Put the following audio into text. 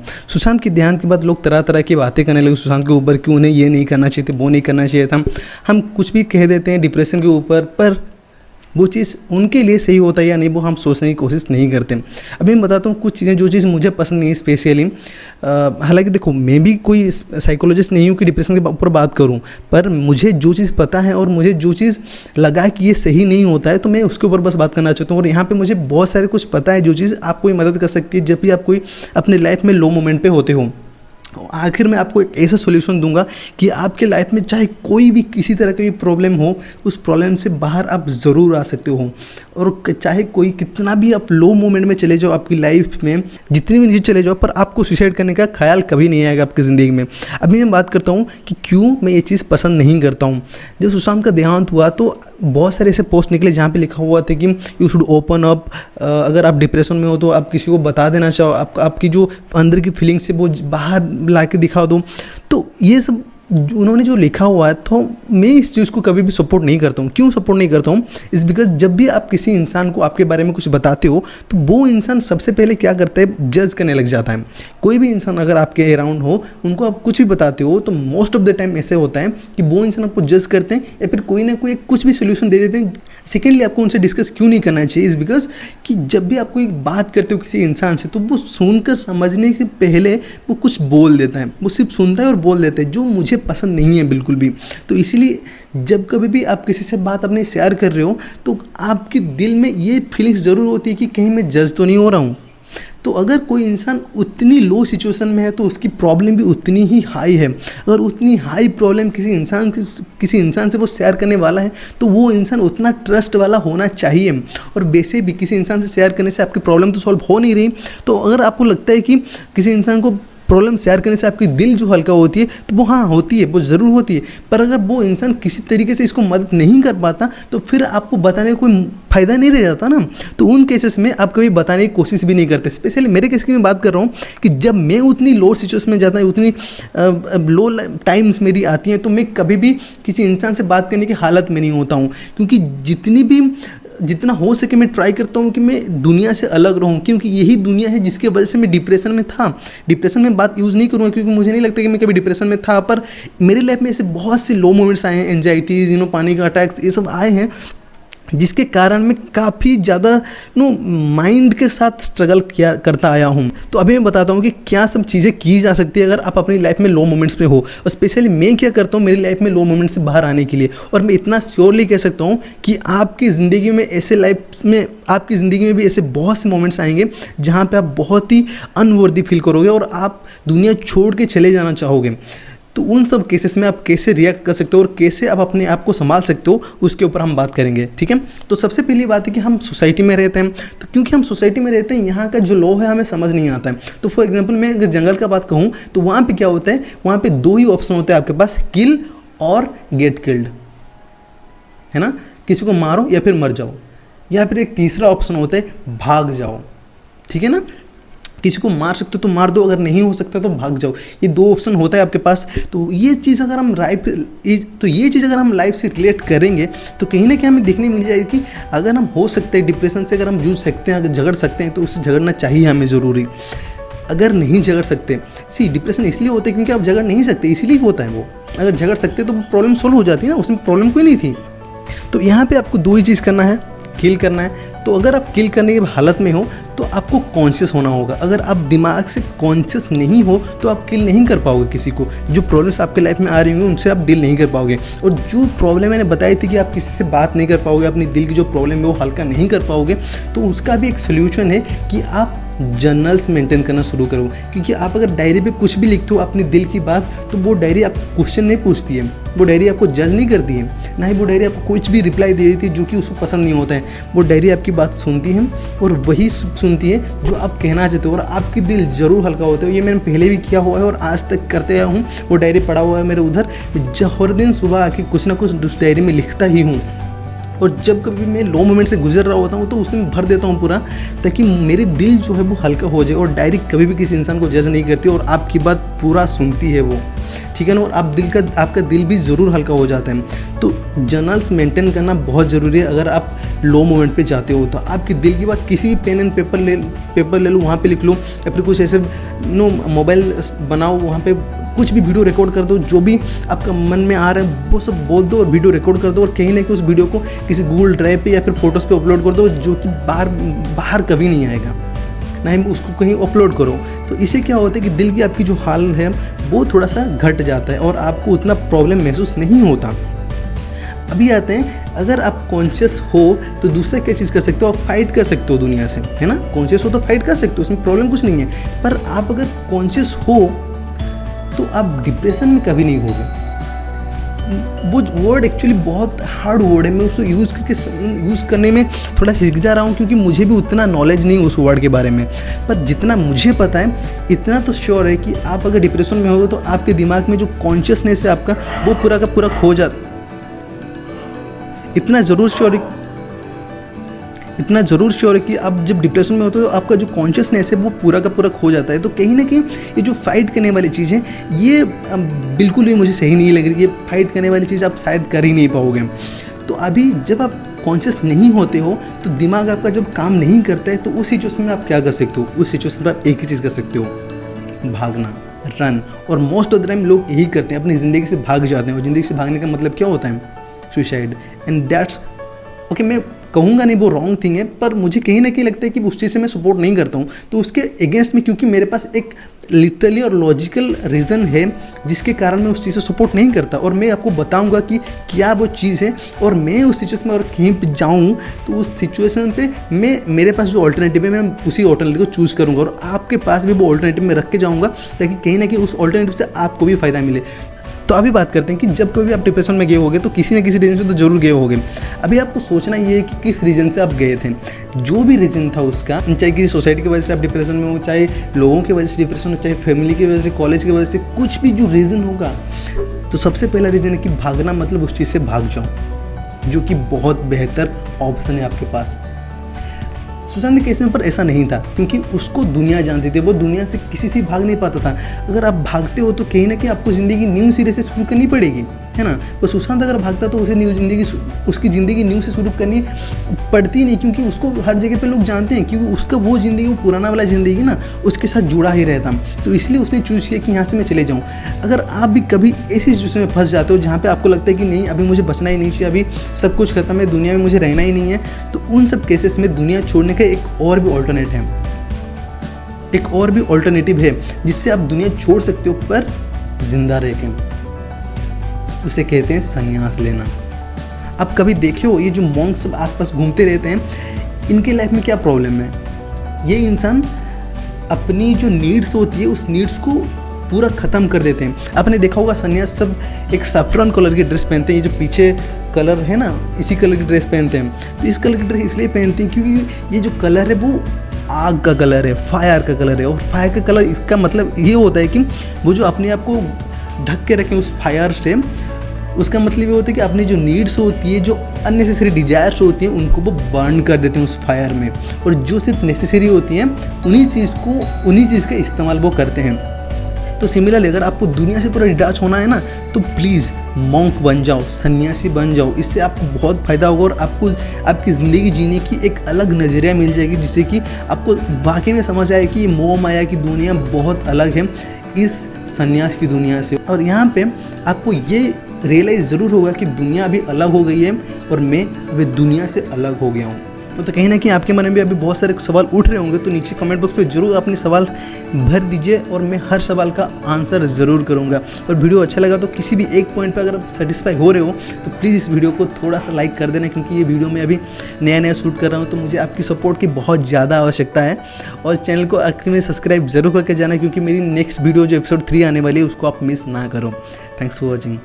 हूँ। सुशांत के देहांत के बाद लोग तरह तरह की बातें करने लगे सुशांत के ऊपर कि उन्हें ये नहीं करना चाहिए था, वो नहीं करना चाहिए था। हम कुछ भी कह देते हैं डिप्रेशन के ऊपर, पर वो चीज़ उनके लिए सही होता है या नहीं वो हम सोचने की कोशिश नहीं करते। अभी मैं बताता हूँ कुछ चीज़ें जो चीज़ मुझे पसंद नहीं है स्पेशली। हालांकि देखो मैं भी कोई साइकोलॉजिस्ट नहीं हूँ कि डिप्रेशन के ऊपर बात करूँ, पर मुझे जो चीज़ पता है और मुझे जो चीज़ लगा कि ये सही नहीं होता है तो मैं उसके ऊपर बस बात करना चाहता हूँ। और यहाँ पर मुझे बहुत सारे कुछ पता है जो चीज़ आपको मदद कर सकती है जब भी आप कोई अपने लाइफ में लो मोमेंट पर होते हो। आखिर मैं आपको एक ऐसा सॉल्यूशन दूंगा कि आपके लाइफ में चाहे कोई भी किसी तरह की प्रॉब्लम हो, उस प्रॉब्लम से बाहर आप ज़रूर आ सकते हो। और चाहे कोई कितना भी आप लो मोमेंट में चले जाओ आपकी लाइफ में, जितनी भी नीचे चले जाओ, पर आपको सुसाइड करने का ख्याल कभी नहीं आएगा आपकी ज़िंदगी में। अभी मैं बात करता हूँ कि क्यों मैं ये चीज़ पसंद नहीं करता हूँ। जब सुशांत का देहांत हुआ तो बहुत सारे ऐसे पोस्ट निकले जहाँ पे लिखा हुआ था कि यू शुड ओपन अप, अगर आप डिप्रेशन में हो तो आप किसी को बता देना चाहो, आपकी जो अंदर की फीलिंग्स है वो बाहर ला के दिखा दो। तो ये सब उन्होंने जो लिखा हुआ है, तो मैं इस चीज़ को कभी भी सपोर्ट नहीं करता हूँ। क्यों सपोर्ट नहीं करता हूँ? इस बिकॉज जब भी आप किसी इंसान को आपके बारे में कुछ बताते हो तो वो इंसान सबसे पहले क्या करता है, जज करने लग जाता है। कोई भी इंसान अगर आपके अराउंड हो, उनको आप कुछ भी बताते हो तो मोस्ट ऑफ द टाइम ऐसे होता है कि वो इंसान आपको जज करते हैं या फिर कोई ना कोई कुछ भी सोल्यूशन दे देते हैं। सेकेंडली आपको उनसे डिस्कस क्यों नहीं करना चाहिए, इस बिकॉज कि जब भी आप कोई बात करते हो किसी इंसान से तो वो सुनकर समझने से पहले वो कुछ बोल देता है, वो सिर्फ सुनता है और बोल देता है, जो मुझे पसंद नहीं है बिल्कुल भी। तो इसीलिए जब कभी भी आप किसी से बात अपनी शेयर कर रहे हो तो आपके दिल में ये फीलिंग्स ज़रूर होती है कि कहीं मैं जज तो नहीं हो रहा हूँ। तो अगर कोई इंसान उतनी लो सिचुएशन में है तो उसकी प्रॉब्लम भी उतनी ही हाई है। अगर उतनी हाई प्रॉब्लम किसी इंसान से वो शेयर करने वाला है तो वो इंसान उतना ट्रस्ट वाला होना चाहिए। और वैसे भी किसी इंसान से शेयर करने से आपकी प्रॉब्लम तो सॉल्व हो नहीं रही, तो अगर आपको लगता है कि किसी इंसान को प्रॉब्लम शेयर करने से आपकी दिल जो हल्का होती है तो वो हाँ होती है, वो ज़रूर होती है। पर अगर वो इंसान किसी तरीके से इसको मदद नहीं कर पाता तो फिर आपको बताने का कोई फ़ायदा नहीं रह जाता ना। तो उन केसेस में आप कभी बताने की कोशिश भी नहीं करते। स्पेशली मेरे केस की मैं बात कर रहा हूँ कि जब मैं उतनी लो सिचुएशन में जाता हूँ, उतनी लो टाइम्स मेरी आती हैं, तो मैं कभी भी किसी इंसान से बात करने की हालत में नहीं होता हूँ। क्योंकि जितना हो सके मैं ट्राई करता हूँ कि मैं दुनिया से अलग रहूँ, क्योंकि यही दुनिया है जिसके वजह से मैं डिप्रेशन में था। डिप्रेशन में बात यूज़ नहीं करूँगा क्योंकि मुझे नहीं लगता कि मैं कभी डिप्रेशन में था, पर मेरी लाइफ में ऐसे बहुत से लो मोमेंट्स आए हैं, एंजाइटीज़, पानी का अटैक्स, ये सब आए हैं जिसके कारण मैं काफ़ी ज़्यादा माइंड के साथ स्ट्रगल करता आया हूँ। तो अभी मैं बताता हूँ कि क्या सब चीज़ें की जा सकती है अगर आप अपनी लाइफ में लो मोमेंट्स में हो, और स्पेशली मैं क्या करता हूँ मेरी लाइफ में लो मोमेंट्स से बाहर आने के लिए। और मैं इतना श्योरली कह सकता हूँ कि आपकी ज़िंदगी में भी ऐसे बहुत से मोमेंट्स आएंगे जहाँ पर आप बहुत ही अनवर्दी फील करोगे और आप दुनिया छोड़ के चले जाना चाहोगे। तो उन सब केसेस में आप कैसे रिएक्ट कर सकते हो और कैसे आप अपने आप को संभाल सकते हो, उसके ऊपर हम बात करेंगे, ठीक है। तो सबसे पहली बात है कि हम सोसाइटी में रहते हैं, तो क्योंकि हम सोसाइटी में रहते हैं यहाँ का जो लॉ है हमें समझ नहीं आता है। तो फॉर एग्जांपल मैं अगर जंगल का बात कहूँ तो वहाँ पे क्या होता है, वहाँ पे दो ही ऑप्शन होते हैं आपके पास, किल और गेट किल्ड, है ना, किसी को मारो या फिर मर जाओ, या फिर एक तीसरा ऑप्शन होता है भाग जाओ, ठीक है ना। किसी को मार सकते हो तो मार दो, अगर नहीं हो सकता तो भाग जाओ, ये दो ऑप्शन होता है आपके पास। तो ये चीज़ अगर हम लाइफ से रिलेट करेंगे तो कहीं ना कहीं हमें देखने मिल जाएगी कि अगर हम हो सकते हैं डिप्रेशन से, अगर हम जूझ सकते हैं, अगर झगड़ सकते हैं तो उससे झगड़ना चाहिए हमें ज़रूरी। अगर नहीं झगड़ सकते, डिप्रेशन इसलिए होता है क्योंकि आप झगड़ नहीं सकते, इसीलिए होता है वो। अगर झगड़ सकते तो प्रॉब्लम सोल्व हो जाती है ना, उसमें प्रॉब्लम कोई नहीं थी। तो यहाँ पे आपको दो ही चीज़ करना है, किल करना है। तो अगर आप किल करने की हालत में हो तो आपको कॉन्शियस होना होगा। अगर आप दिमाग से कॉन्शियस नहीं हो तो आप किल नहीं कर पाओगे किसी को। जो प्रॉब्लम्स आपके लाइफ में आ रही होंगी उनसे आप डील नहीं कर पाओगे। और जो प्रॉब्लम मैंने बताई थी कि आप किसी से बात नहीं कर पाओगे, अपनी दिल की जो प्रॉब्लम है वो हल्का नहीं कर पाओगे, तो उसका भी एक सोल्यूशन है कि आप जर्नल्स मेंटेन करना शुरू करो। क्योंकि आप अगर डायरी पे कुछ भी लिखते हो अपनी दिल की बात, तो वो डायरी आपको क्वेश्चन नहीं पूछती है, वो डायरी आपको जज नहीं करती है, ना ही वो डायरी आपको कुछ भी रिप्लाई दे देती है जो कि उसको पसंद नहीं होता है। वो डायरी आपकी बात सुनती है और वही सुनती है जो आप कहना चाहते हो, और आपकी दिल ज़रूर हल्का होता है। ये मैंने पहले भी किया हुआ है और आज तक करते आया हूँ। वो डायरी पड़ा हुआ है मेरे उधर, हर दिन सुबह आके कुछ ना कुछ उस डायरी में लिखता ही हूँ। और जब कभी मैं लो मोमेंट से गुजर रहा होता हूँ तो उसमें भर देता हूँ पूरा, ताकि मेरे दिल जो है वो हल्का हो जाए। और डायरी कभी भी किसी इंसान को जज नहीं करती और आपकी बात पूरा सुनती है वो। ठीक है ना, और आपका दिल भी ज़रूर हल्का हो जाता है। तो जर्नल्स मेंटेन करना बहुत ज़रूरी है। अगर आप लो मोमेंट पे जाते हो तो आपके दिल की बात किसी भी पेन एंड पेपर ले लो, वहाँ पे लिख लो, या फिर कुछ ऐसे मोबाइल बनाओ, वहाँ पे कुछ भी वीडियो रिकॉर्ड कर दो, जो भी आपका मन में आ रहा है वो सब बोल दो और वीडियो रिकॉर्ड कर दो, और कहीं ना कहीं उस वीडियो को किसी गूगल ड्राइव पे या फिर फोटोज़ पे अपलोड कर दो, जो कि बाहर कभी नहीं आएगा, ना ही उसको कहीं अपलोड करो। तो इससे क्या होता है कि दिल की आपकी जो हाल है वो थोड़ा सा घट जाता है और आपको उतना प्रॉब्लम महसूस नहीं होता। अभी आते हैं, अगर आप कॉन्शियस हो तो दूसरा क्या चीज़ कर सकते हो, आप फाइट कर सकते हो दुनिया से, है ना। कॉन्शियस हो तो फाइट कर सकते हो, उसमें प्रॉब्लम कुछ नहीं है। पर आप अगर कॉन्शियस हो तो आप डिप्रेशन में कभी नहीं होगे। वो वर्ड एक्चुअली बहुत हार्ड वर्ड है, मैं उसको यूज़ करने में थोड़ा सीख जा रहा हूँ, क्योंकि मुझे भी उतना नॉलेज नहीं उस वर्ड के बारे में। पर जितना मुझे पता है इतना तो श्योर है कि आप अगर डिप्रेशन में हो तो आपके दिमाग में जो कॉन्शियसनेस है आपका, वो पूरा का पूरा खो जाता। इतना ज़रूर श्योर है कि आप जब डिप्रेशन में होते हो तो आपका जो कॉन्शियसनेस है वो पूरा का पूरा खो जाता है। तो कहीं ना कहीं ये जो फाइट करने वाली चीज़ है ये बिल्कुल भी मुझे सही नहीं लग रही। ये फाइट करने वाली चीज़ आप शायद कर ही नहीं पाओगे। तो अभी जब आप कॉन्शियस नहीं होते हो तो दिमाग आपका जब काम नहीं करता है, तो उस सिचुएशन में आप क्या कर सकते हो, उस सिचुएशन में आप एक ही चीज़ कर सकते हो, भागना, रन। और मोस्ट ऑफ द टाइम लोग यही करते हैं, अपनी ज़िंदगी से भाग जाते हैं। और ज़िंदगी से भागने का मतलब क्या होता है, सुसाइड। एंड दैट्स ओके, मैं कहूँगा नहीं वो रॉन्ग थिंग है, पर मुझे कहीं ना कहीं लगता है कि उस चीज़ से मैं सपोर्ट नहीं करता हूँ। तो उसके अगेंस्ट में, क्योंकि मेरे पास एक लिटरली और लॉजिकल रीज़न है जिसके कारण मैं उस चीज़ से सपोर्ट नहीं करता, और मैं आपको बताऊंगा कि क्या वो चीज़ है। और मैं उस सिचुएशन में अगर कहीं पर जाऊँ तो उस सिचुएशन पे मेरे पास जो ऑल्टरनेटिव है मैं उसी ऑल्टरनेटिव को चूज़ करूँगा, और आपके पास भी वो ऑल्टरनेटिव में रख के जाऊँगा, ताकि कहीं ना कहीं उस ऑल्टरनेटिव से आपको भी फ़ायदा मिले। तो अभी बात करते हैं कि जब कभी आप डिप्रेशन में गए होगे तो किसी न किसी रीज़न से तो जरूर गए होगे। अभी आपको सोचना ये है कि किस रीज़न से आप गए थे। जो भी रीज़न था उसका, चाहे किसी सोसाइटी की वजह से आप डिप्रेशन में हो, चाहे लोगों की वजह से डिप्रेशन हो, चाहे फैमिली की वजह से, कॉलेज की वजह से, कुछ भी जो रीज़न होगा, तो सबसे पहला रीज़न है कि भागना, मतलब उस चीज़ से भाग जाओ, जो कि बहुत बेहतर ऑप्शन है आपके पास। सुशांत के केस में पर ऐसा नहीं था, क्योंकि उसको दुनिया जानती थी, वो दुनिया से किसी से भाग नहीं पाता था। अगर आप भागते हो तो कहीं ना कहीं आपको ज़िंदगी न्यू सिरे से शुरू करनी पड़ेगी, है ना। पर सुशांत अगर भागता तो उसे उसकी ज़िंदगी न्यू से शुरू करनी पड़ती नहीं, क्योंकि उसको हर जगह पे लोग जानते हैं, क्योंकि उसका वो ज़िंदगी, वो पुराना वाला ज़िंदगी ना उसके साथ जुड़ा ही रहता। तो इसलिए उसने चूज़ किया कि यहाँ से मैं चले जाऊँ। अगर आप भी कभी ऐसी सिचुएशन में फंस जाते हो जहाँ पर आपको लगता है कि नहीं, अभी मुझे बचना ही नहीं चाहिए, अभी सब कुछ खत्म है, दुनिया में मुझे रहना ही नहीं है, तो उन सब केसेस में दुनिया छोड़ने का एक और भी ऑल्टरनेटिव है जिससे आप दुनिया छोड़ सकते हो पर जिंदा रह के। उसे कहते हैं संन्यास लेना। आप कभी देखे हो ये जो मॉन्क सब आसपास घूमते रहते हैं, इनके लाइफ में क्या प्रॉब्लम है, ये इंसान अपनी जो नीड्स होती है उस नीड्स को पूरा ख़त्म कर देते हैं। आपने देखा होगा संन्यास सब एक सैफ्रॉन कलर की ड्रेस पहनते हैं, ये जो पीछे कलर है ना, इसी कलर की ड्रेस पहनते हैं। तो इस कलर की ड्रेस इसलिए पहनते हैं क्योंकि ये जो कलर है वो आग का कलर है, फायर का कलर है। और फायर का कलर, इसका मतलब ये होता है कि वो जो अपने आप को ढक के रखें उस फायर से, उसका मतलब ये होता है कि अपनी जो नीड्स होती है, जो अननेसेसरी डिजायर्स होती हैं, उनको वो बर्न कर देते हैं उस फायर में, और जो सिर्फ नेसेसरी होती हैं उन्हीं चीज़ का इस्तेमाल वो करते हैं। तो सिमिलरली अगर आपको दुनिया से पूरा डिटैच होना है ना, तो प्लीज़ मॉन्क बन जाओ, सन्यासी बन जाओ। इससे आपको बहुत फ़ायदा होगा और आपको आपकी ज़िंदगी जीने की एक अलग नज़रिया मिल जाएगी, जिससे कि आपको वाकई में समझ आए कि मोह माया की दुनिया बहुत अलग है इस सन्यास की दुनिया से। और यहाँ पे आपको ये रियलाइज़ ज़रूर होगा कि दुनिया अभी अलग हो गई है और मैं अभी दुनिया से अलग हो गया हूँ। तो कहीं ना कहीं आपके मन में भी अभी बहुत सारे सवाल उठ रहे होंगे, तो नीचे कमेंट बॉक्स में जरूर अपने सवाल भर दीजिए और मैं हर सवाल का आंसर ज़रूर करूँगा। और वीडियो अच्छा लगा तो किसी भी एक पॉइंट पर अगर आप सेटिस्फाई हो रहे हो तो प्लीज़ इस वीडियो को थोड़ा सा लाइक कर देना, क्योंकि ये वीडियो मैं अभी नया शूट कर रहा हूँ, तो मुझे आपकी सपोर्ट की बहुत ज़्यादा आवश्यकता है। और चैनल को आखिर में सब्सक्राइब जरूर करके जाना, क्योंकि मेरी नेक्स्ट वीडियो जो एपिसोड 3 आने वाली है उसको आप मिस ना करो। Thanks for watching.